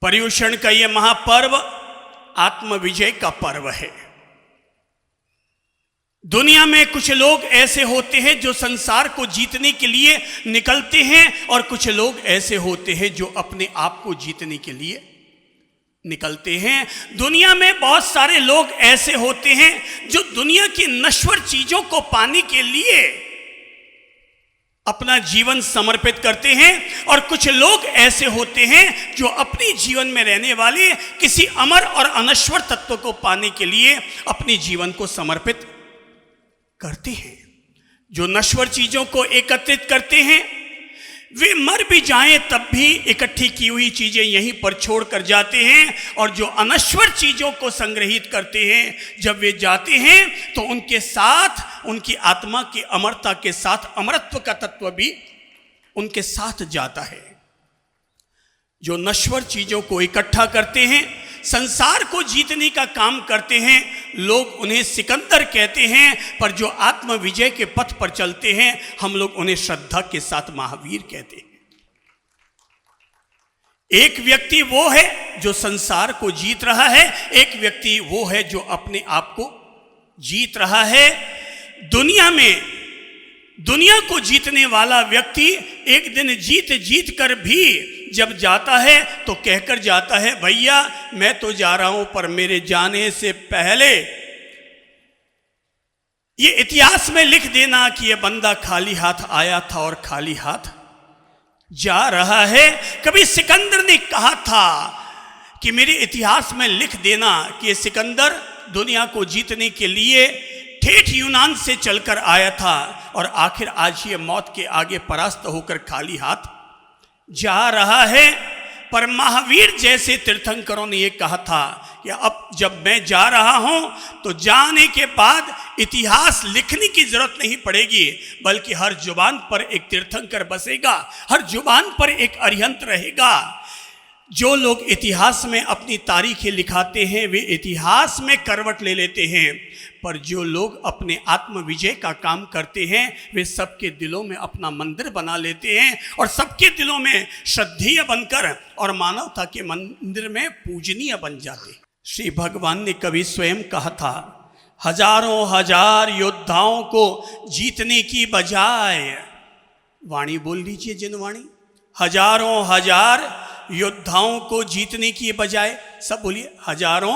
पर्युषण का यह महापर्व आत्म विजय का पर्व है। दुनिया में कुछ लोग ऐसे होते हैं जो संसार को जीतने के लिए निकलते हैं और कुछ लोग ऐसे होते हैं जो अपने आप को जीतने के लिए निकलते हैं। दुनिया में बहुत सारे लोग ऐसे होते हैं जो दुनिया की नश्वर चीजों को पाने के लिए अपना जीवन समर्पित करते हैं और कुछ लोग ऐसे होते हैं जो अपने जीवन में रहने वाले किसी अमर और अनश्वर तत्व को पाने के लिए अपने जीवन को समर्पित करते हैं। जो नश्वर चीजों को एकत्रित करते हैं वे मर भी जाएं तब भी इकट्ठी की हुई चीजें यहीं पर छोड़ कर जाते हैं, और जो अनश्वर चीजों को संग्रहित करते हैं जब वे जाते हैं तो उनके साथ उनकी आत्मा की अमरता के साथ अमरत्व का तत्व भी उनके साथ जाता है। जो नश्वर चीजों को इकट्ठा करते हैं, संसार को जीतने का काम करते हैं, लोग उन्हें सिकंदर कहते हैं, पर जो आत्म विजय के पथ पर चलते हैं हम लोग उन्हें श्रद्धा के साथ महावीर कहते हैं। एक व्यक्ति वो है जो संसार को जीत रहा है, एक व्यक्ति वो है जो अपने आप को जीत रहा है। दुनिया में दुनिया को जीतने वाला व्यक्ति एक दिन जीत कर भी जब जाता है तो कहकर जाता है, भैया मैं तो जा रहा हूं पर मेरे जाने से पहले ये इतिहास में लिख देना कि ये बंदा खाली हाथ आया था और खाली हाथ जा रहा है। कभी सिकंदर ने कहा था कि मेरे इतिहास में लिख देना कि ये सिकंदर दुनिया को जीतने के लिए ठेठ यूनान से चलकर आया था और आखिर आज ये मौत के आगे परास्त होकर खाली हाथ जा रहा है। पर महावीर जैसे तीर्थंकरों ने यह कहा था कि अब जब मैं जा रहा हूं तो जाने के बाद इतिहास लिखने की जरूरत नहीं पड़ेगी, बल्कि हर जुबान पर एक तीर्थंकर बसेगा, हर जुबान पर एक अरिहंत रहेगा। जो लोग इतिहास में अपनी तारीखें लिखाते हैं वे इतिहास में करवट ले लेते हैं, पर जो लोग अपने आत्म विजय का काम करते हैं वे सबके दिलों में अपना मंदिर बना लेते हैं और सबके दिलों में श्रद्धेय बनकर और मानवता के मंदिर में पूजनीय बन जाते हैं। श्री भगवान ने कभी स्वयं कहा था, हजारों हजार योद्धाओं को जीतने की बजाय, वाणी बोल लीजिए जिन वाणी, हजारों हजार योद्धाओं को जीतने की बजाय, सब बोलिए हजारों,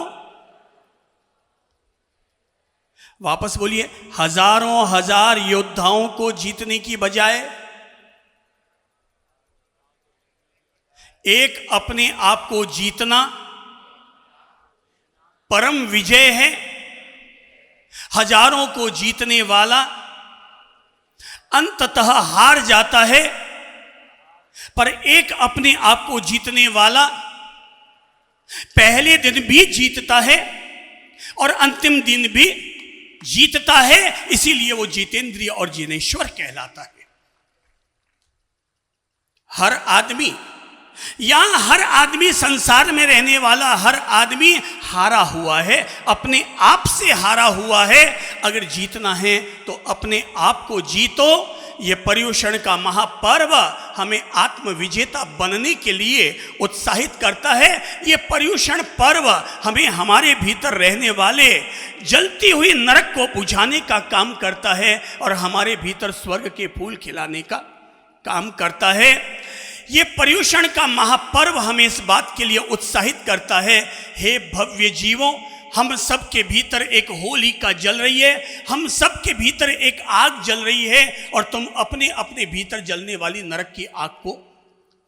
वापस बोलिए, हजारों हजार योद्धाओं को जीतने की बजाय एक अपने आप को जीतना परम विजय है। हजारों को जीतने वाला अंततः हार जाता है, पर एक अपने आप को जीतने वाला पहले दिन भी जीतता है और अंतिम दिन भी जीतता है, इसीलिए वो जितेंद्रिय और जिनेश्वर कहलाता है। हर आदमी, यहां हर आदमी, संसार में रहने वाला हर आदमी हारा हुआ है, अपने आप से हारा हुआ है। अगर जीतना है तो अपने आप को जीतो। ये पर्युषण का महापर्व हमें आत्म विजेता बनने के लिए उत्साहित करता है। ये पर्युषण पर्व हमें हमारे भीतर रहने वाले जलती हुई नरक को बुझाने का काम करता है और हमारे भीतर स्वर्ग के फूल खिलाने का काम करता है। ये पर्युषण का महापर्व हमें इस बात के लिए उत्साहित करता है, हे भव्य जीवों, हम सब के भीतर एक होलिका जल रही है, हम सब के भीतर एक आग जल रही है और तुम अपने अपने भीतर जलने वाली नरक की आग को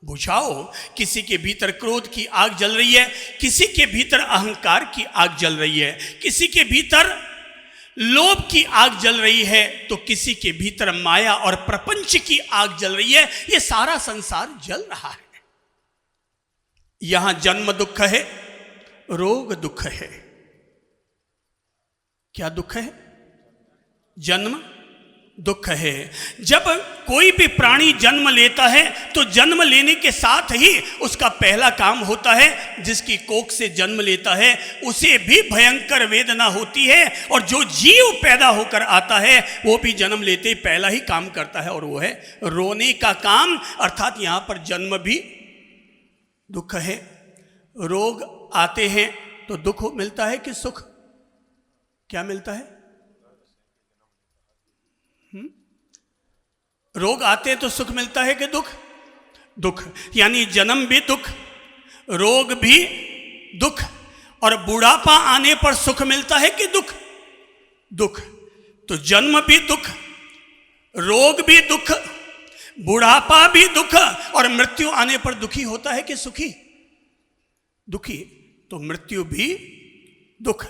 बुझाओ। किसी के भीतर क्रोध की आग जल रही है, किसी के भीतर अहंकार की आग जल रही है, किसी के भीतर लोभ की आग जल रही है, तो किसी के भीतर माया और प्रपंच की आग जल रही है। ये सारा संसार जल रहा है। यहां जन्म दुख है, रोग दुख है। क्या दुख है? जन्म दुख है। जब कोई भी प्राणी जन्म लेता है तो जन्म लेने के साथ ही उसका पहला काम होता है, जिसकी कोख से जन्म लेता है उसे भी भयंकर वेदना होती है, और जो जीव पैदा होकर आता है वो भी जन्म लेते ही पहला ही काम करता है और वो है रोने का काम। अर्थात यहां पर जन्म भी दुख है, रोग आते हैं तो दुख मिलता है कि सुख? क्या मिलता है? रोग आते हैं तो सुख मिलता है कि दुख? दुख, यानी जन्म भी दुख, रोग भी दुख, और बुढ़ापा आने पर सुख मिलता है कि दुख? दुख। तो जन्म भी दुख, रोग भी दुख, बुढ़ापा भी दुख, और मृत्यु आने पर दुखी होता है कि सुखी? दुखी। तो मृत्यु भी दुख।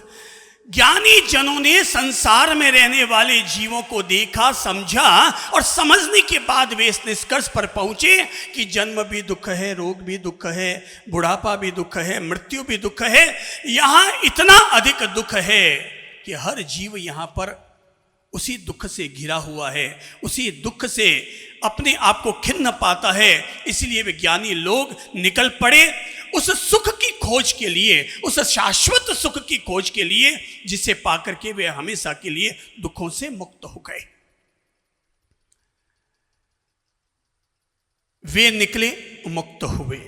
ज्ञानी जनों ने संसार में रहने वाले जीवों को देखा, समझा, और समझने के बाद वे इस निष्कर्ष पर पहुंचे कि जन्म भी दुख है, रोग भी दुख है, बुढ़ापा भी दुख है, मृत्यु भी दुख है। यहां इतना अधिक दुख है कि हर जीव यहां पर उसी दुख से घिरा हुआ है, उसी दुख से अपने आप को खिन्न पाता है। इसलिए विज्ञानी लोग निकल पड़े उस सुख की खोज के लिए, उस शाश्वत सुख की खोज के लिए, जिसे पाकर के वे हमेशा के लिए दुखों से मुक्त हो गए। वे निकले, मुक्त हुए।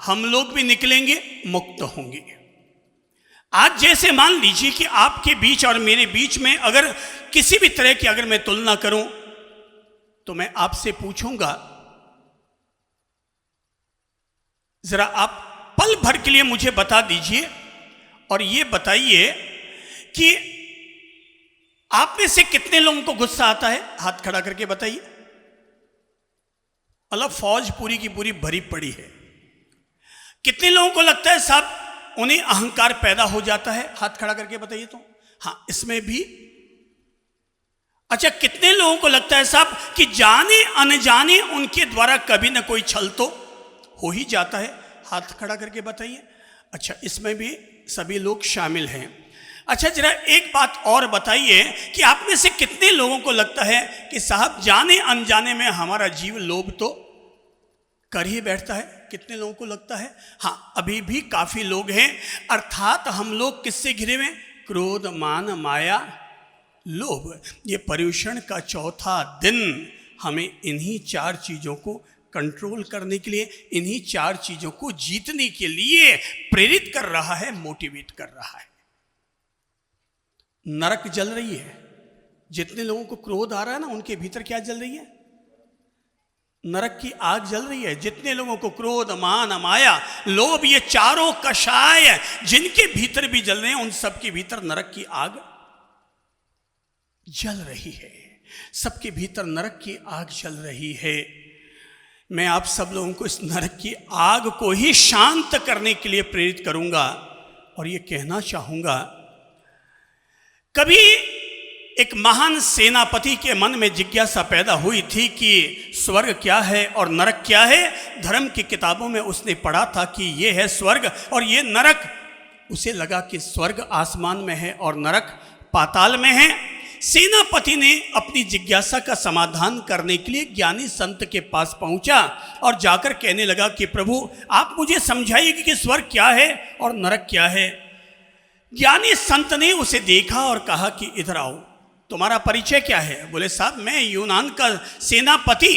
हम लोग भी निकलेंगे, मुक्त होंगे। आज जैसे मान लीजिए कि आपके बीच और मेरे बीच में अगर किसी भी तरह की अगर मैं तुलना करूं, तो मैं आपसे पूछूंगा, जरा आप पल भर के लिए मुझे बता दीजिए और ये बताइए कि आप में से कितने लोगों को गुस्सा आता है? हाथ खड़ा करके बताइए। मतलब फौज पूरी की पूरी भरी पड़ी है। कितने लोगों को लगता है साहब उन्हें अहंकार पैदा हो जाता है? हाथ खड़ा करके बताइए तो। हाँ, इसमें भी। अच्छा, कितने लोगों को लगता है साहब कि जाने अनजाने उनके द्वारा कभी ना कोई छल तो हो ही जाता है? हाथ खड़ा करके बताइए। अच्छा, इसमें भी सभी लोग शामिल हैं। अच्छा, जरा एक बात और बताइए कि आप में से कितने लोगों को लगता है कि साहब जाने अनजाने में हमारा जीव लोभ तो कर ही बैठता है? कितने लोगों को लगता है? हाँ, अभी भी काफी लोग हैं। अर्थात हम लोग किससे घिरे हुए? क्रोध, मान, माया, लोभ। ये पर्युषण का चौथा दिन हमें इन्हीं चार चीजों को कंट्रोल करने के लिए, इन्हीं चार चीजों को जीतने के लिए प्रेरित कर रहा है, मोटिवेट कर रहा है। नरक जल रही है। जितने लोगों को क्रोध आ रहा है ना, उनके भीतर क्या जल रही है? नरक की आग जल रही है। जितने लोगों को क्रोध, मान, माया, लोभ, ये चारों कषाय जिनके भीतर भी जल रहे हैं, उन सबके भीतर नरक की आग जल रही है। सबके भीतर नरक की आग जल रही है। मैं आप सब लोगों को इस नरक की आग को ही शांत करने के लिए प्रेरित करूंगा और ये कहना चाहूंगा, कभी एक महान सेनापति के मन में जिज्ञासा पैदा हुई थी कि स्वर्ग क्या है और नरक क्या है। धर्म की किताबों में उसने पढ़ा था कि ये है स्वर्ग और ये नरक। उसे लगा कि स्वर्ग आसमान में है और नरक पाताल में है। सेनापति ने अपनी जिज्ञासा का समाधान करने के लिए ज्ञानी संत के पास पहुंचा और जाकर कहने लगा कि प्रभु, आप मुझे समझाइए कि स्वर्ग क्या है और नरक क्या है। ज्ञानी संत ने उसे देखा और कहा कि इधर आओ, तुम्हारा परिचय क्या है? बोले, साहब मैं यूनान का सेनापति।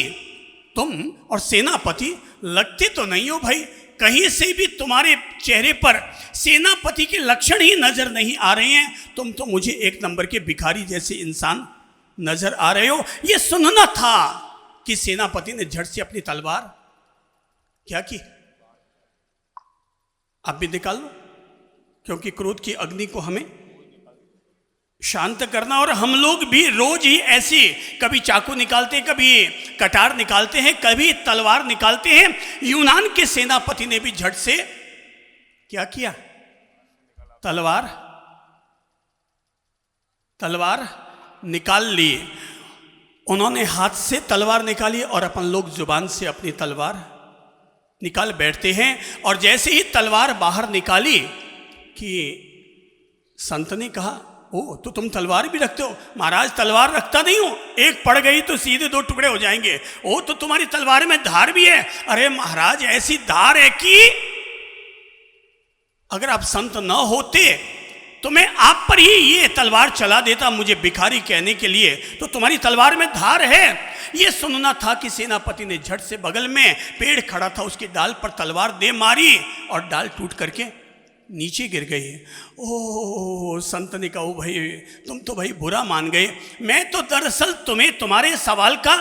तुम और सेनापति लगते तो नहीं हो भाई, कहीं से भी तुम्हारे चेहरे पर सेनापति के लक्षण ही नजर नहीं आ रहे हैं। तुम तो मुझे एक नंबर के भिखारी जैसे इंसान नजर आ रहे हो। यह सुनना था कि सेनापति ने झट से अपनी तलवार क्या की? आप भी निकाल लो, क्योंकि क्रोध की अग्नि को हमें शांत करना। और हम लोग भी रोज ही ऐसी कभी चाकू निकालते हैं, कभी कटार निकालते हैं, कभी तलवार निकालते हैं। यूनान के सेनापति ने भी झट से क्या किया? तलवार निकाल ली। उन्होंने हाथ से तलवार निकाली और अपन लोग जुबान से अपनी तलवार निकाल बैठते हैं। और जैसे ही तलवार बाहर निकाली कि संत ने कहा, ओ तो तुम तलवार भी रखते हो? महाराज तलवार रखता नहीं हूं, एक पड़ गई तो सीधे दो टुकड़े हो जाएंगे। ओ तो तुम्हारी तलवार में धार भी है? अरे महाराज ऐसी धार है कि अगर आप संत न होते तो मैं आप पर ही ये तलवार चला देता मुझे भिखारी कहने के लिए, तो तुम्हारी तलवार में धार है। ये सुनना था कि सेनापति ने झट से बगल में पेड़ खड़ा था उसकी डाल पर तलवार दे मारी और डाल टूट करके नीचे गिर गई। ओ संत ने कहा, ओ भाई तुम तो भाई बुरा मान गए, मैं तो दरअसल तुम्हें तुम्हारे सवाल का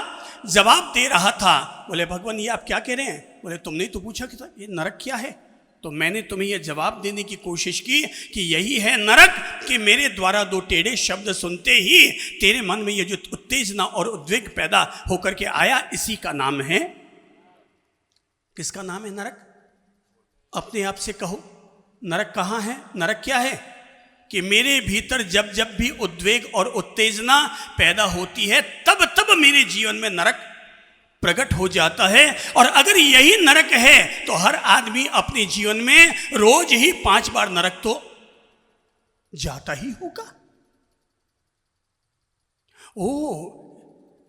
जवाब दे रहा था। बोले भगवान ये आप क्या कह रहे हैं? बोले तुमने तो पूछा कि ये नरक क्या है, तो मैंने तुम्हें यह जवाब देने की कोशिश की कि यही है नरक कि मेरे द्वारा दो टेढ़े शब्द सुनते ही तेरे मन में ये जो उत्तेजना और उद्वेग पैदा होकर के आया, इसी का नाम है, किसका नाम है? नरक। अपने आप से कहो नरक कहाँ है? नरक क्या है कि मेरे भीतर जब जब भी उद्वेग और उत्तेजना पैदा होती है तब तब मेरे जीवन में नरक प्रकट हो जाता है। और अगर यही नरक है तो हर आदमी अपने जीवन में रोज ही 5 बार नरक तो जाता ही होगा। ओ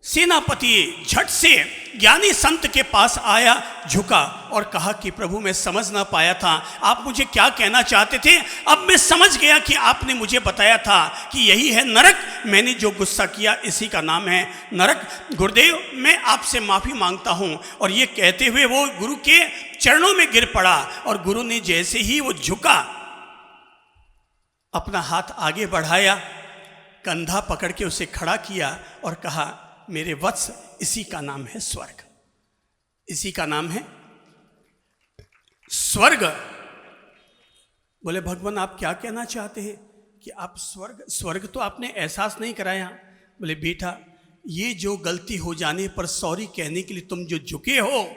सेनापति झट से ज्ञानी संत के पास आया, झुका और कहा कि प्रभु मैं समझ ना पाया था आप मुझे क्या कहना चाहते थे। अब मैं समझ गया कि आपने मुझे बताया था कि यही है नरक, मैंने जो गुस्सा किया इसी का नाम है नरक। गुरुदेव मैं आपसे माफ़ी मांगता हूँ। और ये कहते हुए वो गुरु के चरणों में गिर पड़ा और गुरु ने जैसे ही वो झुका, अपना हाथ आगे बढ़ाया, कंधा पकड़ के उसे खड़ा किया और कहा मेरे वत्स इसी का नाम है स्वर्ग, इसी का नाम है स्वर्ग। बोले भगवान आप क्या कहना चाहते हैं कि आप स्वर्ग तो आपने एहसास नहीं कराया। बोले बेटा ये जो गलती हो जाने पर सॉरी कहने के लिए तुम जो झुके हो,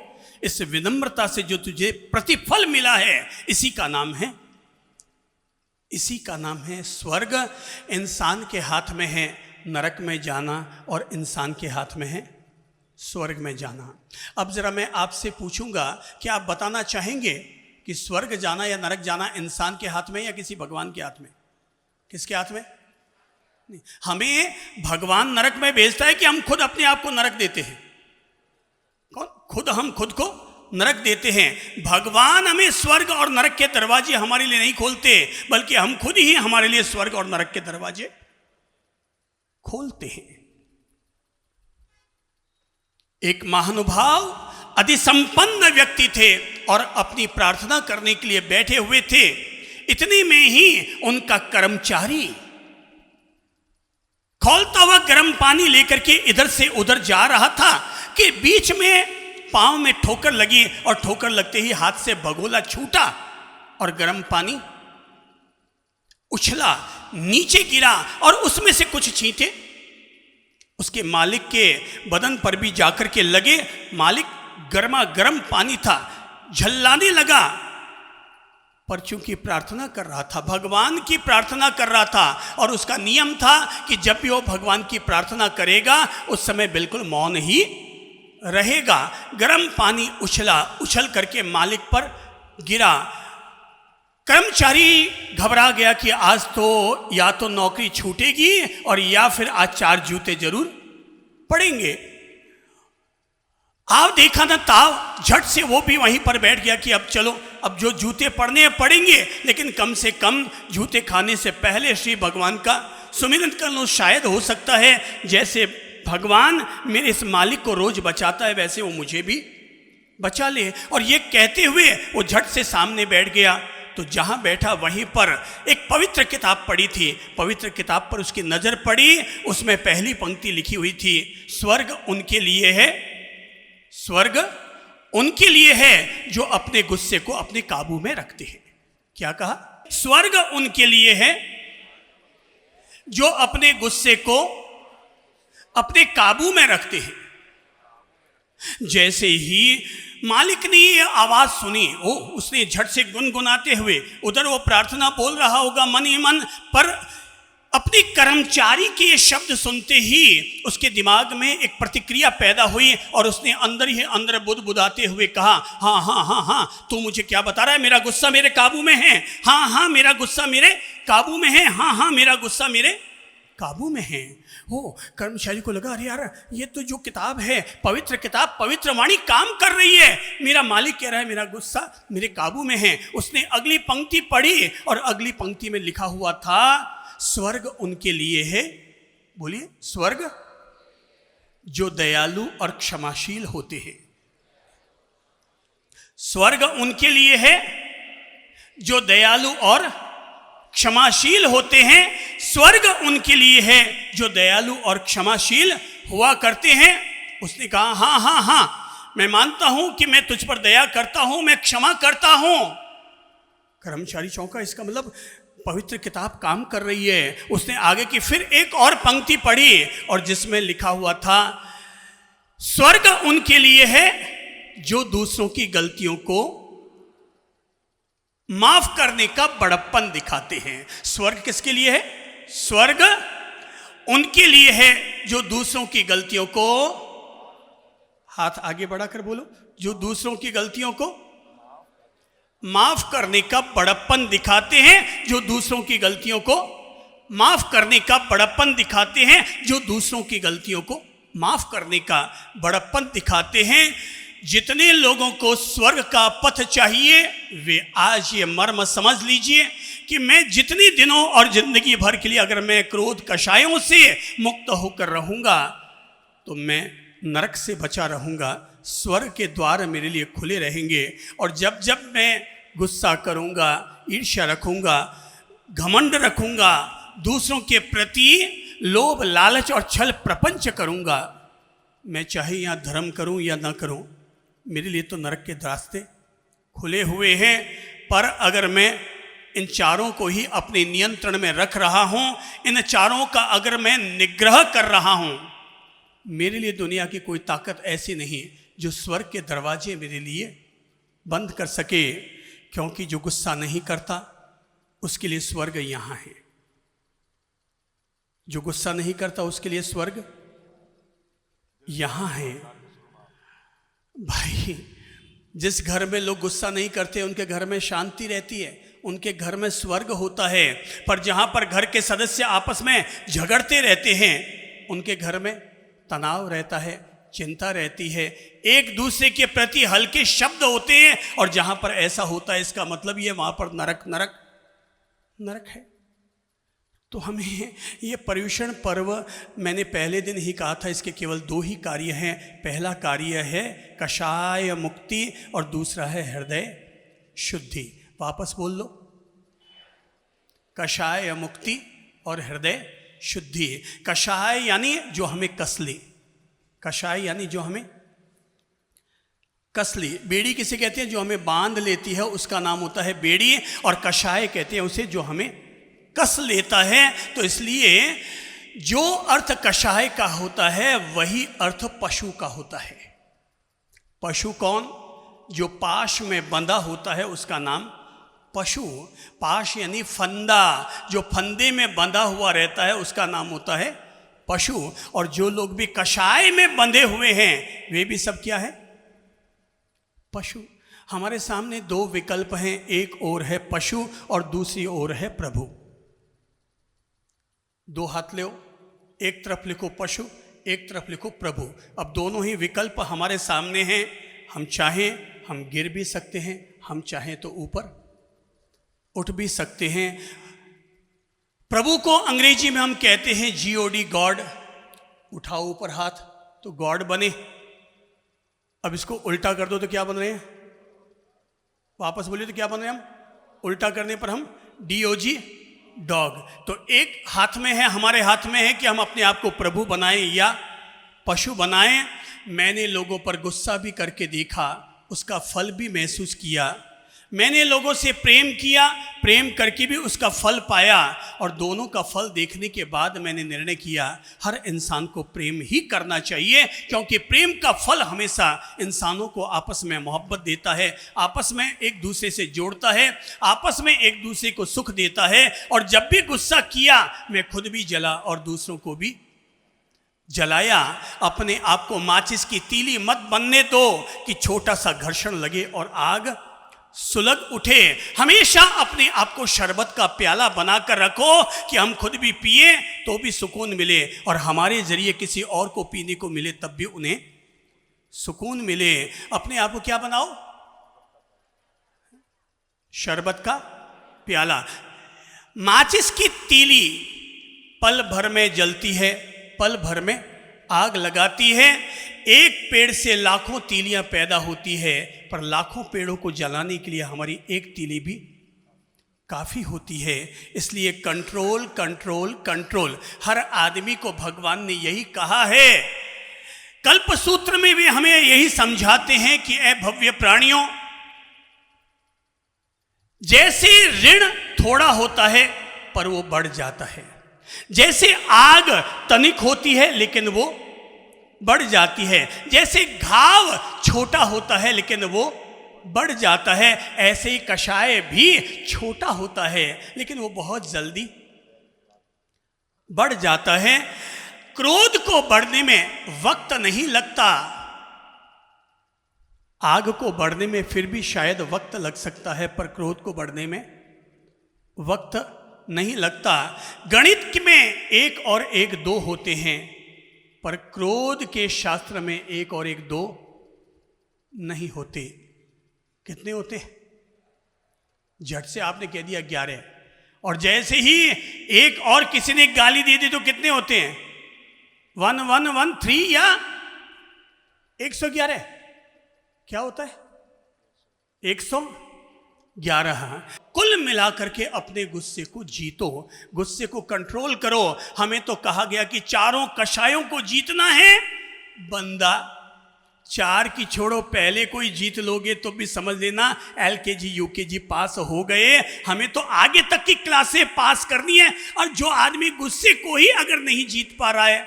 इस विनम्रता से जो तुझे प्रतिफल मिला है, इसी का नाम है, इसी का नाम है स्वर्ग। इंसान के हाथ में है नरक में जाना और इंसान के हाथ में है स्वर्ग में जाना। अब जरा मैं आपसे पूछूंगा कि आप बताना चाहेंगे कि स्वर्ग जाना या नरक जाना इंसान के हाथ में या किसी भगवान के हाथ में? किसके हाथ में? नहीं, हमें भगवान नरक में भेजता है कि हम खुद अपने आप को नरक देते हैं? कौन? खुद हम खुद को नरक देते हैं। भगवान हमें स्वर्ग और नरक के दरवाजे हमारे लिए नहीं खोलते, बल्कि हम खुद ही हमारे लिए स्वर्ग और नरक के दरवाजे खोलते हैं। एक महानुभाव अति संपन्न व्यक्ति थे और अपनी प्रार्थना करने के लिए बैठे हुए थे। इतने में ही उनका कर्मचारी खौलता हुआ गर्म पानी लेकर के इधर से उधर जा रहा था कि बीच में पांव में ठोकर लगी और ठोकर लगते ही हाथ से भगोला छूटा और गर्म पानी उछला, नीचे गिरा और उसमें से कुछ छींटे उसके मालिक के बदन पर भी जाकर के लगे। मालिक गर्मा गर्म पानी था, झल्लाने लगा, पर चूंकि प्रार्थना कर रहा था, भगवान की प्रार्थना कर रहा था और उसका नियम था कि जब भी वो भगवान की प्रार्थना करेगा उस समय बिल्कुल मौन ही रहेगा। गर्म पानी उछला, उछल करके मालिक पर गिरा। कर्मचारी घबरा गया कि आज तो या तो नौकरी छूटेगी और या फिर आज 4 जूते जरूर पड़ेंगे। आप देखा ना ताव, झट से वो भी वहीं पर बैठ गया कि अब चलो, अब जो जूते पड़ने पड़ेंगे, लेकिन कम से कम जूते खाने से पहले श्री भगवान का सुमिरन कर लो। शायद हो सकता है जैसे भगवान मेरे इस मालिक को रोज बचाता है वैसे वो मुझे भी बचा ले। और ये कहते हुए वो झट से सामने बैठ गया। तो जहां बैठा वहीं पर एक पवित्र किताब पड़ी थी। पवित्र किताब पर उसकी नजर पड़ी, उसमें पहली पंक्ति लिखी हुई थी, स्वर्ग उनके लिए है, स्वर्ग उनके लिए है जो अपने गुस्से को अपने काबू में रखते हैं। क्या कहा? स्वर्ग उनके लिए है जो अपने गुस्से को अपने काबू में रखते हैं। जैसे ही मालिक ने ये आवाज सुनी, उसने झट से गुनगुनाते हुए, उधर वो प्रार्थना बोल रहा होगा मन ही मन, पर अपने कर्मचारी के ये शब्द सुनते ही उसके दिमाग में एक प्रतिक्रिया पैदा हुई और उसने अंदर ही अंदर बुदबुदाते हुए कहा, हाँ हाँ हाँ हाँ, तू मुझे क्या बता रहा है? मेरा गुस्सा मेरे काबू में है। हाँ हाँ मेरा गुस्सा मेरे काबू में है। हाँ हाँ मेरा गुस्सा मेरे काबू में हैं। हो कर्मचारी को लगा, अरे यार ये तो जो किताब है, पवित्र किताब, पवित्र वाणी काम कर रही है, मेरा मालिक कह रहा है मेरा गुस्सा मेरे काबू में है। उसने अगली पंक्ति पढ़ी और अगली पंक्ति में लिखा हुआ था, स्वर्ग उनके लिए है, बोलिए, स्वर्ग जो दयालु और क्षमाशील होते हैं। स्वर्ग उनके लिए है जो दयालु और क्षमाशील होते हैं। स्वर्ग उनके लिए है जो दयालु और क्षमाशील हुआ करते हैं। उसने कहा, हाँ हाँ हाँ, मैं मानता हूं कि मैं तुझ पर दया करता हूं, मैं क्षमा करता हूं। कर्मचारी चौंका, इसका मतलब पवित्र किताब काम कर रही है। उसने आगे की फिर एक और पंक्ति पढ़ी और जिसमें लिखा हुआ था, स्वर्ग उनके लिए है जो दूसरों की गलतियों को माफ करने का बड़प्पन दिखाते हैं। स्वर्ग किसके लिए है? स्वर्ग उनके लिए है जो दूसरों की गलतियों को, हाथ आगे बढ़ाकर बोलो, जो दूसरों की गलतियों को माफ करने का बड़प्पन दिखाते हैं, जो दूसरों की गलतियों को माफ करने का बड़प्पन दिखाते हैं, जो दूसरों की गलतियों को माफ करने का बड़प्पन दिखाते हैं। जितने लोगों को स्वर्ग का पथ चाहिए वे आज ये मर्म समझ लीजिए कि मैं जितने दिनों और जिंदगी भर के लिए अगर मैं क्रोध कषायों से मुक्त होकर रहूंगा तो मैं नरक से बचा रहूंगा। स्वर्ग के द्वार मेरे लिए खुले रहेंगे। और जब जब मैं गुस्सा करूंगा, ईर्ष्या रखूंगा, घमंड रखूंगा, दूसरों के प्रति लोभ लालच और छल प्रपंच करूंगा, मैं चाहे यहाँ धर्म करूं या ना करूं, मेरे लिए तो नरक के रास्ते खुले हुए हैं। पर अगर मैं इन चारों को ही अपने नियंत्रण में रख रहा हूं, इन चारों का अगर मैं निग्रह कर रहा हूं, मेरे लिए दुनिया की कोई ताकत ऐसी नहीं जो स्वर्ग के दरवाजे मेरे लिए बंद कर सके। क्योंकि जो गुस्सा नहीं करता उसके लिए स्वर्ग यहां है, जो गुस्सा नहीं करता उसके लिए स्वर्ग यहां है। भाई, जिस घर में लोग गुस्सा नहीं करते उनके घर में शांति रहती है, उनके घर में स्वर्ग होता है। पर जहां पर घर के सदस्य आपस में झगड़ते रहते हैं उनके घर में तनाव रहता है, चिंता रहती है, एक दूसरे के प्रति हल्के शब्द होते हैं। और जहां पर ऐसा होता है इसका मतलब ये वहां पर नरक नरक नरक है। तो हमें ये पर्युषण पर्व, मैंने पहले दिन ही कहा था, इसके केवल 2 ही कार्य हैं। पहला कार्य है कषाय मुक्ति और दूसरा है हृदय शुद्धि। वापस बोल लो, कषाय मुक्ति और हृदय शुद्धि। कषाय यानी जो हमें कस ले, कषाय यानी जो हमें कस ली। बेड़ी किसे कहते हैं? जो हमें बांध लेती है उसका नाम होता है बेड़ी। और कषाय कहते हैं उसे जो हमें कस लेता है। तो इसलिए जो अर्थ कषाय का होता है वही अर्थ पशु का होता है। पशु कौन? जो पाश में बंधा होता है उसका नाम पशु। पाश यानी फंदा, जो फंदे में बंधा हुआ रहता है उसका नाम होता है पशु। और जो लोग भी कषाय में बंधे हुए हैं वे भी सब क्या है? पशु। हमारे सामने 2 विकल्प हैं, एक ओर है पशु और दूसरी ओर है प्रभु। 2 हाथ लो, एक तरफ लिखो पशु, एक तरफ लिखो प्रभु। अब दोनों ही विकल्प हमारे सामने हैं। हम चाहें हम गिर भी सकते हैं, हम चाहें तो ऊपर उठ भी सकते हैं। प्रभु को अंग्रेजी में हम कहते हैं GOD, गॉड। उठाओ ऊपर हाथ तो गॉड बने। अब इसको उल्टा कर दो तो क्या बन रहे हैं? वापस बोलिए तो क्या बन रहे हैं हम? उल्टा करने पर हम DOG, डॉग। तो एक हाथ में है, हमारे हाथ में है कि हम अपने आप को प्रभु बनाएं या पशु बनाएं। मैंने लोगों पर गुस्सा भी करके देखा, उसका फल भी महसूस किया। मैंने लोगों से प्रेम किया, प्रेम करके भी उसका फल पाया। और दोनों का फल देखने के बाद मैंने निर्णय किया हर इंसान को प्रेम ही करना चाहिए, क्योंकि प्रेम का फल हमेशा इंसानों को आपस में मोहब्बत देता है, आपस में एक दूसरे से जोड़ता है, आपस में एक दूसरे को सुख देता है। और जब भी गुस्सा किया मैं खुद भी जला और दूसरों को भी जलाया। अपने आप को माचिस की तीली मत बनने दो कि छोटा सा घर्षण लगे और आग सुलग उठे। हमेशा अपने आप को शरबत का प्याला बनाकर रखो कि हम खुद भी पिए तो भी सुकून मिले और हमारे जरिए किसी और को पीने को मिले तब भी उन्हें सुकून मिले। अपने आप को क्या बनाओ? शरबत का प्याला। माचिस की तीली पल भर में जलती है, पल भर में आग लगाती है। एक पेड़ से लाखों तीलियां पैदा होती है, पर लाखों पेड़ों को जलाने के लिए हमारी एक तीली भी काफ़ी होती है। इसलिए कंट्रोल कंट्रोल कंट्रोल। हर आदमी को भगवान ने यही कहा है। कल्प सूत्र में भी हमें यही समझाते हैं कि ऐ भव्य प्राणियों, जैसे ऋण थोड़ा होता है पर वो बढ़ जाता है, जैसे आग तनिक होती है लेकिन वो बढ़ जाती है, जैसे घाव छोटा होता है लेकिन वो बढ़ जाता है, ऐसे ही कषाय भी छोटा होता है लेकिन वो बहुत जल्दी बढ़ जाता है। क्रोध को बढ़ने में वक्त नहीं लगता। आग को बढ़ने में फिर भी शायद वक्त लग सकता है, पर क्रोध को बढ़ने में वक्त नहीं लगता। गणित में 1 और 1 2 होते हैं, पर क्रोध के शास्त्र में 1 और 1 2 नहीं होते। कितने होते? झट से आपने कह दिया 11, और जैसे ही एक और किसी ने गाली दे दी तो कितने होते हैं? 1 1 1 3 या 111? क्या होता है? 111। कुल मिलाकर के अपने गुस्से को जीतो, गुस्से को कंट्रोल करो। हमें तो कहा गया कि चारों कषायों को जीतना है। बंदा 4 की छोड़ो, पहले कोई जीत लोगे तो भी समझ लेना LKG UKG पास हो गए। हमें तो आगे तक की क्लासें पास करनी है। और जो आदमी गुस्से को ही अगर नहीं जीत पा रहा है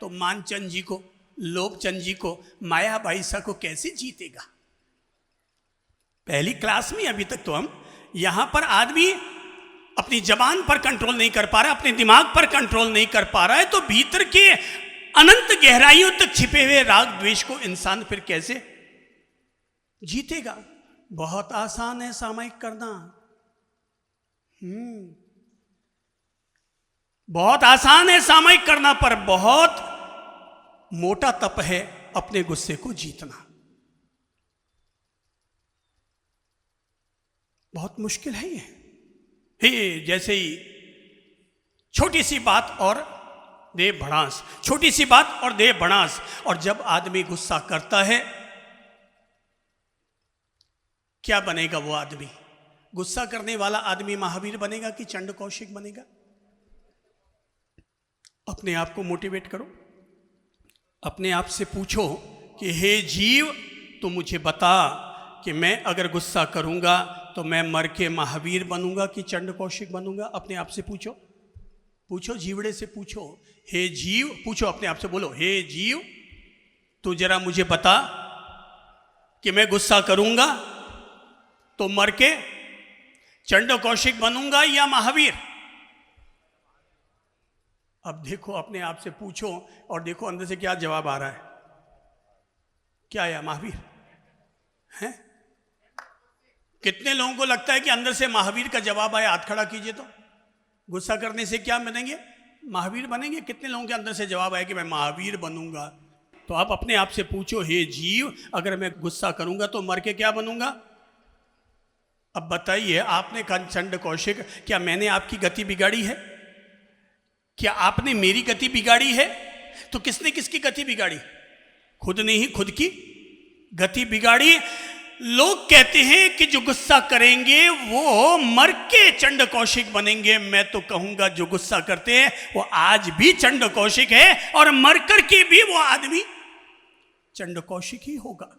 तो मानचंद जी को, लोभचंद जी को, माया बाईसा को कैसे जीतेगा? पहली क्लास में अभी तक तो हम यहां पर आदमी अपनी जबान पर कंट्रोल नहीं कर पा रहा है, अपने दिमाग पर कंट्रोल नहीं कर पा रहा है, तो भीतर के अनंत गहराइयों तक छिपे हुए राग द्वेष को इंसान फिर कैसे जीतेगा? बहुत आसान है सामयिक करना। बहुत आसान है सामयिक करना, पर बहुत मोटा तप है अपने गुस्से को जीतना। बहुत मुश्किल है ये। जैसे ही छोटी सी बात और दे भड़ास, छोटी सी बात और दे भड़ास। और जब आदमी गुस्सा करता है, क्या बनेगा वो आदमी? गुस्सा करने वाला आदमी महावीर बनेगा कि चंड कौशिक बनेगा? अपने आप को मोटिवेट करो। अपने आप से पूछो कि हे जीव, तू मुझे बता कि मैं अगर गुस्सा करूंगा तो मैं मर के महावीर बनूंगा कि चंड कौशिक बनूंगा? अपने आप से पूछो। पूछो, जीवड़े से पूछो। हे जीव, पूछो अपने आप से, बोलो, हे जीव, तू जरा मुझे बता कि मैं गुस्सा करूंगा तो मर के चंड कौशिक बनूंगा या महावीर? अब देखो, अपने आप से पूछो और देखो अंदर से क्या जवाब आ रहा है। क्या है? महावीर है? कितने लोगों को लगता है कि अंदर से महावीर का जवाब आए? हाथ खड़ा कीजिए। तो गुस्सा करने से क्या बनेंगे? महावीर बनेंगे। कितने लोगों के अंदर से जवाब आए कि मैं महावीर बनूंगा? तो आप अपने आप से पूछो, हे जीव, अगर मैं गुस्सा करूंगा तो मर के क्या बनूंगा? अब बताइए, आपने कहा चंड कौशिक, क्या मैंने आपकी गति बिगाड़ी है? क्या आपने मेरी गति बिगाड़ी है? तो किसने किसकी गति बिगाड़ी? खुद ने ही खुद की गति बिगाड़ी। लोग कहते हैं कि जो गुस्सा करेंगे वो मर के चंड कौशिक बनेंगे। मैं तो कहूंगा जो गुस्सा करते हैं वो आज भी चंड कौशिक है, और मर कर के भी वो आदमी चंड कौशिक ही होगा।